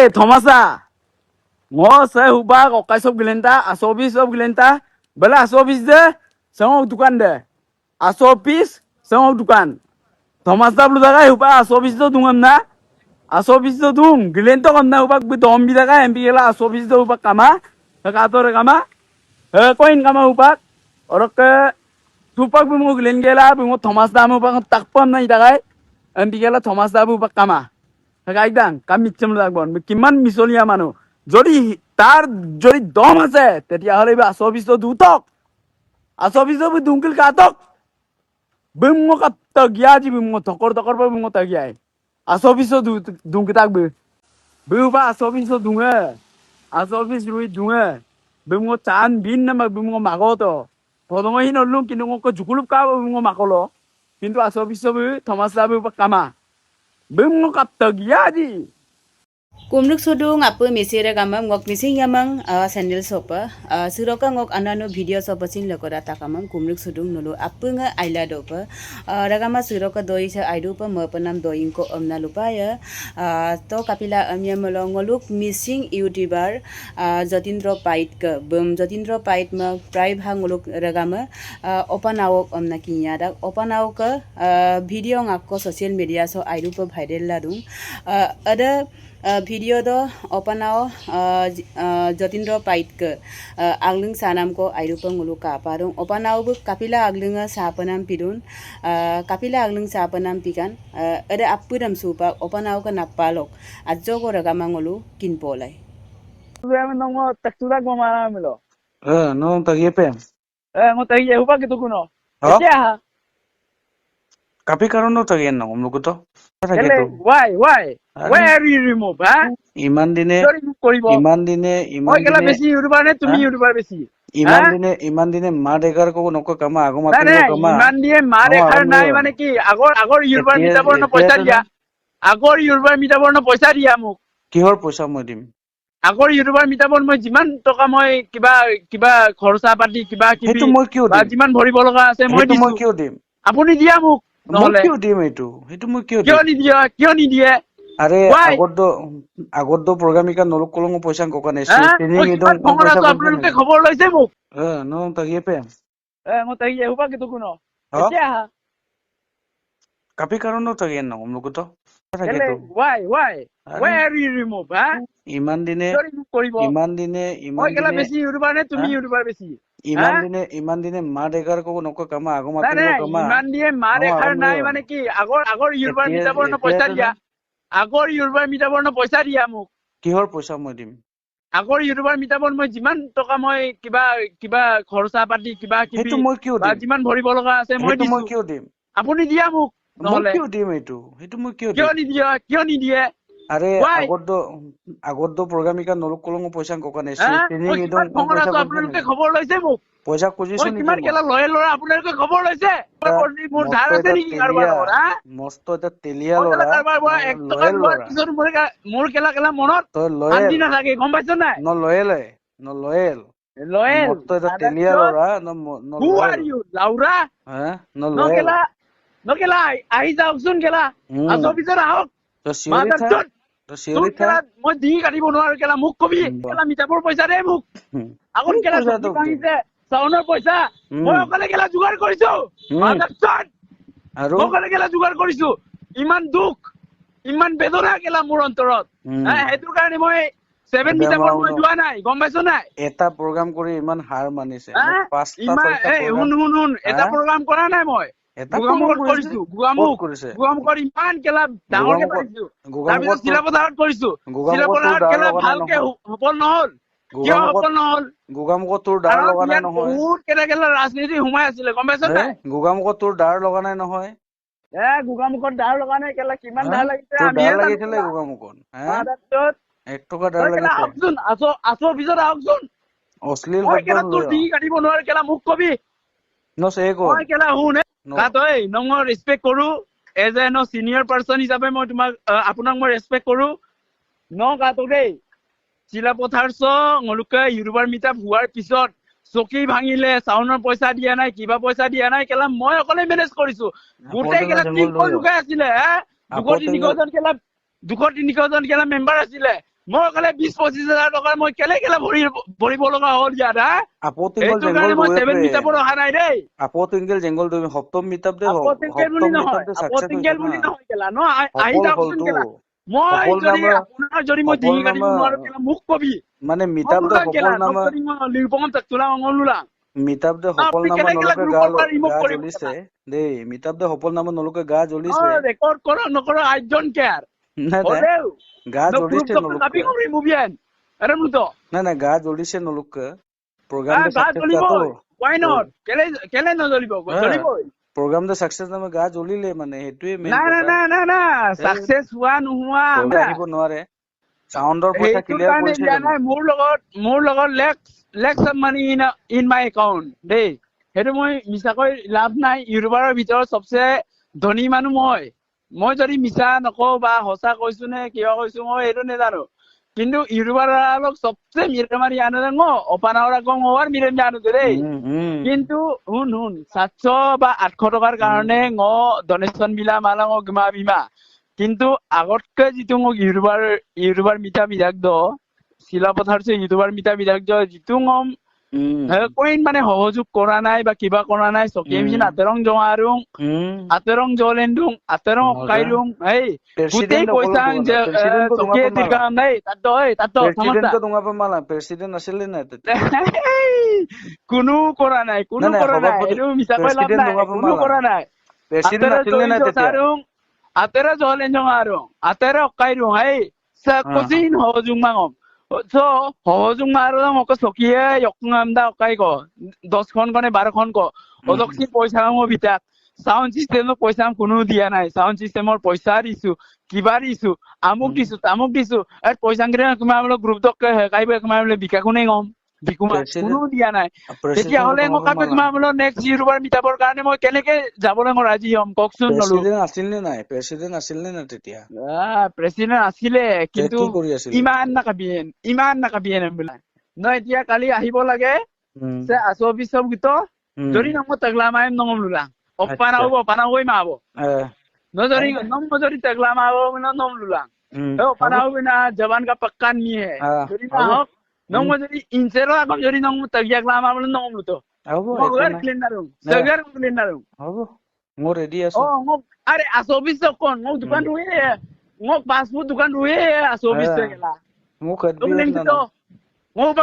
Thomasa. Ngo saya hubak okai sob gelenta, asobis sob gelenta. Bela asobis de, sama dukan de. Asobis sama dukan. Thomasa belu dagai hubak asobis do dungam na. Asobis do dung, gelenta kam na hubak bu dom bi dagai embi gela asobis do hubak kama. Kator kama. Koin kama hubak. Orok ke tupak bu mo gelen gela bu mo Thomasa mu hubak takpam na dagai. Embi gela Thomasa bu hubak kama. Kaidang kami cem lagbon kiman misolia manu jodi tar jodi dom আছে তেতিয়া হলে আসবিস তো দুতক আসবিস তো দুঙ্কিল কাতক বমঙ্গ কাত গিয়া G বমঙ্গ তকর তকর বমঙ্গ তা গিয়া আসবিস তো দুঙ্কি তাক ববা আসবিস তো দুঙ্গে আসবিস রুই দুঙ্গে বমঙ্গ চান বিন না বমঙ্গ মাগো তো পদম হি নলু কিন্তু মক জুকুলুপ কা বমঙ্গ মাকলো কিন্তু আসবিস তো থমাসা ববা কামা bung kapta giadi Kumruk sudung apa mesira gamam ngok mising yamang sandal sopa suroka ngok anano video sopa sin lokora takamam kumruk sudung nulu apa nga aila dopa ragama suroka doi sa aidupa mapanam doing ko amna lupa ya to kapila amya molongoluk missing youtuber Jatindra Pait ka bum Jatindra Pait ma prai bhangoluk ragama opanawok amna kinya dak opanawok ka video ngakko social media so aidupa viral ladung ada video do opanao Jatindra Pait ke agling sanam ko airupang ulu ka parung opanao bu kapila aglinga sapanam pidun kapila agling sapanam pikan ada apudam supa opanao ka napalok adjo ko ragamang ulu kinpolai Tuwe nongo taktura gomara milo. No tagi pe. Ngo tagi hupa gitu kuno. Oh? Kya ha? Kapi karon no tagi no umluko to. Hele, why? Why are you remove, ha? Iman dine. Sorry, koribo. Iman dine. Oi kala beshi YouTuber ne tumi YouTuber beshi. Iman dine ma degar ko noko kama ago ma Na kama. iman diye mare khar nai mane ki agor YouTuber mitabor no paisa dia. Agor YouTuber mitabor no paisa dia muk. Kihor poisa moi dim. আগৰ YouTuber মিটাবন মই যিমান টকা মই কিবা খৰচা পাতি কিবা হেতু মই কিয় বা দিম যিমান ভৰিব লগা আছে মই হেতু মই কিয় দিম আপুনি দিয়া মোক নহলে কিয় দিম হেতু হেতু মই কিয় দিম কিয় নিদিয়ে আরে আগৰ দো প্ৰগ্ৰামিকা নলক কলং পইচা কোকা নেছে তিনি গিদং পইচা আপোনালোকে খবৰ লৈছে মোক no tagi pe মই তাই এহুবা কিতো কোন এতিয়া কাপি কারণ no tagi no umluko to why are you remove ha ইমান দিনে oi kala beshi YouTuber ne tumi YouTuber beshi ইমান দিনে মা দেগার কো নকো কামা আগো মা কামা ইমান দিয়ে মা দেখাৰ নাই মানে কি আগৰ ইউটিউবাৰ মিটাবৰ ন পইচা দিয়া আগৰ ইউটিউবাৰ মিটাবৰ ন পইচা দিয়া মোক কিহৰ পইচা মই দিম আগৰ ইউটিউবাৰ মিটাবৰ মই যিমান টকা মই কিবা খৰচা পাতি কিবা হেতু মই কিয় বা দিম যিমান ভৰিব লগা আছে মই হেতু মই কিয় দিম আপুনি দিয়া মোক নহলে কিয় দিম হেতু মই কিয় নিদিয়ে আরে আগৰ দো প্ৰগ্ৰামিকা নলক কলং পইচা কোকা নেছে তিনি গিদং আপোনালোকে খবৰ লৈছে মোক পইচা খুজিছো মই কিমান কেলা লয়েল লৰা আপোনালোকে খবৰ লৈছে মোৰ ধাৰ আছে নেকি কাৰোবাৰ হা মস্ত এটা তেলিয়া লৰা লয়েল লৰা মোৰ কেলা মনত তই শান্তি নাথাকে গম পাইছ নাই ন লয়েল মস্ত এটা তেলিয়া লৰা who are you লাউৰা হা ন কেলা আহি যাওকচোন কেলা আজৰ পিছত আহক মই দি কাটিব নোৱাৰো কেলা মোক কবি কেলা মিটাবৰ পইচা দে মোক আগত কেলা ভাঙিছে চাউনৰ পইচা মই অকলে কেলা যোগাৰ কৰিছো আৰু অকলে কেলা যোগাৰ কৰিছো ইমান দুখ ইমান বেদনা কেলা মোৰ অন্তৰত সেইটো কাৰণে মই 7 মিটাবৰ মই যোৱা নাই গম পাইছ নাই এটা প্ৰগ্ৰাম কৰি ইমান হাৰ মানিছে শুন এটা প্ৰগ্ৰাম কৰা নাই মই গুগামুখত কৰিছো গুগামুখত ইমান কেলা ডাঙৰকে কৰিছো তাৰপিছত চিলাপথাৰত কৰিছো চিলাপথাৰত কেলা ভালকে সফল নহল কিয় সফল নহল গুগামুখত তোৰ ডাৰ লগা নাই নহয় বহুত কেলা ৰাজনীতি সোমাই আছিলে গম পাইছ নাই গুগামুখত তোৰ ডাৰ লগা নাই নহয় গুগামুখত ডাৰ লগা নাই কেলা কিমান ডাৰ লাগিছে ডাৰ লাগিছিলে গুগামুখত এক টকা ডাৰ লাগিছে আহকচোন আছো অফিচত আহকচোন অশ্লীল তোৰ দি কাটিব নোৱাৰে কেলা মোক কবি মই কেলা শুন তই মই ৰেচপেক্ট কৰো এজ এ চিনিয়ৰ পাৰ্চন হিচাপে মই তোমাক আপোনাক মই ৰেচপেক্ট কৰো কাটো দেই চিলাপথাৰ তেওঁলোকে ইউটিউবাৰ মিটাপ হোৱাৰ পিছত চকী ভাঙিলে চাউনৰ পইচা দিয়া নাই কিবা পইচা দিয়া নাই কেলা মই অকলে মেনেজ কৰিছো গোটেই কেলা লুকাই আছিলে 200-300 জন কেলা মেম্বাৰ আছিলে মই কলে 20-25,000 টকা মই কেলে ভৰিব লগা হ'ল ইয়াত হা আপো টুইংকল এইটো জেংগল কাৰণে মই দুয়ে 7 মিটাপৰ অহা নাই দেই আপো টুইংকল জেংগল দুই সপ্তম মিটাপ দে আপত্তিংকেল বুলি নহয় আপত্তিংকেল বুলি নহয় কেলা ন আহি যাওকচোন কেলা মই যদি আপোনাৰ যদি মই ডিঙি কাটিব নোৱাৰো কেলা মোক কবি মানে মিটাপ দে সফল নামা মই লিপঙত তোলা মঙ্গলুলা মিটাপ দে সফল নামা নলকে গা জ্বলিছে দেই মিটাপ দে সফল নামা নলকে গা জ্বলিছে রেকর্ড করো নকরো আই ডোন্ট কেয়ার হলেও গা জ্বলিছে নলকে কবি muy bien এরম তো না গা জ্বলিছে নলকে প্রোগ্রাম দে গা সাকসেস জ্বলিব তো why not কেলে নজ্বলিব জ্বলিবই প্রোগ্রাম দে সাকসেস নামে গা জ্বলিলে মানে হেতুই মেইন না সাকসেস হোৱা নোহোৱা আমৰা আহিব নোৱাৰে সাউন্ডৰ পইচা ক্লিয়াৰ কৰিছে নাই মোৰ লগত লেক্স মানি ইন মাই একাউন্ট দেই হেতু মই মিছাকৈ লাভ নাই ইউটিউবাৰৰ ভিতৰত সবচে ধনী মানুহ মই যদি মিছা নকওঁ বা হসা কৈছো নে কিবা কৈছো মই এইটো নেজানো কিন্তু ইউটিউবাৰক সবচে মিৰে মাৰি আনো ন অপানাওৰা কম হোৱাৰ মিৰে আনো দেই কিন্তু শুন 700 বা 800 টকাৰ কাৰণে ডনেশ্যন মিলা মালা গমা বিমা কিন্তু আগতকে যিটো মোক ইউটিউবাৰ মিটা বিধাক দ শিলা পথাৰছে ইউটিউবাৰ মিটা বিধাক দ যিটো কইন মানে সহযোগ কৰা নাই বা কিবা কৰা নাই সকিমছিন আতৰং জঙাৰুং আতৰং জলেন্দুং আতৰং অকাইৰুং এই গোটেই পইচা সকিয়ে দিগাম নাই তাত প্ৰেসিডেন্ট ক দুঙা মালা প্ৰেসিডেন্ট আছিল না কোনো কৰা নাই এইটো মিছা কৈ লাভ নাই কোনো কৰা নাই প্ৰেসিডেন্ট আছিল না তেতিয়া atera jolen jong arong atera kairung hai sa kusin hojung mangom so hojung marong oko sokie yokngam da kai ko 10 খন kone 12 খন ko odoksin পয়সা mo bitak sound system no পয়সা কোনো দিয়া নাই সাউন্ড সিস্টেমৰ পয়সা দিছো কিবা দিছো আমুক দিছো তামুক দিছো আর পয়সা গরে কুমাবলো গ্রুপ দক কাইবে কুমাবলো বিকাকুনে গম বিকুমা কোনো দিয়া নাই তেতিয়া হলে মই কাপে কুমাবলো নেক্সট ইউটিউবাৰ মিটাবৰ কাৰণে মই কেনেকে যাবলৈ মই ৰাজি হম ককচোন নলু প্ৰেসিডেন্ট আছিল নে না তেতিয়া প্ৰেসিডেন্ট আছিলে কিন্তু ইমান নাকাবিয়েন বোলা ন এতিয়া কালি আহিব লাগে সে আসবি সব গিত যদি নম তগলা মাইম নম লুলা অপানাওই মাবো নজরি তগলা মাবো নম লুলা অপানাও না জবান का पक्का नहीं है যদি না হোক নম যদি ইনসেরো আগম যদি নম তগলা মাবো নম লুতো মগর ক্লিনারুম সগর ক্লিনারুম হবো মোৰ ৰেডি আছো আৰে আসবি সব কোন মোক দোকান ৰুয়ে মোক পাসপোৰ্ট দোকান ৰুয়ে আসবি সগলা মোক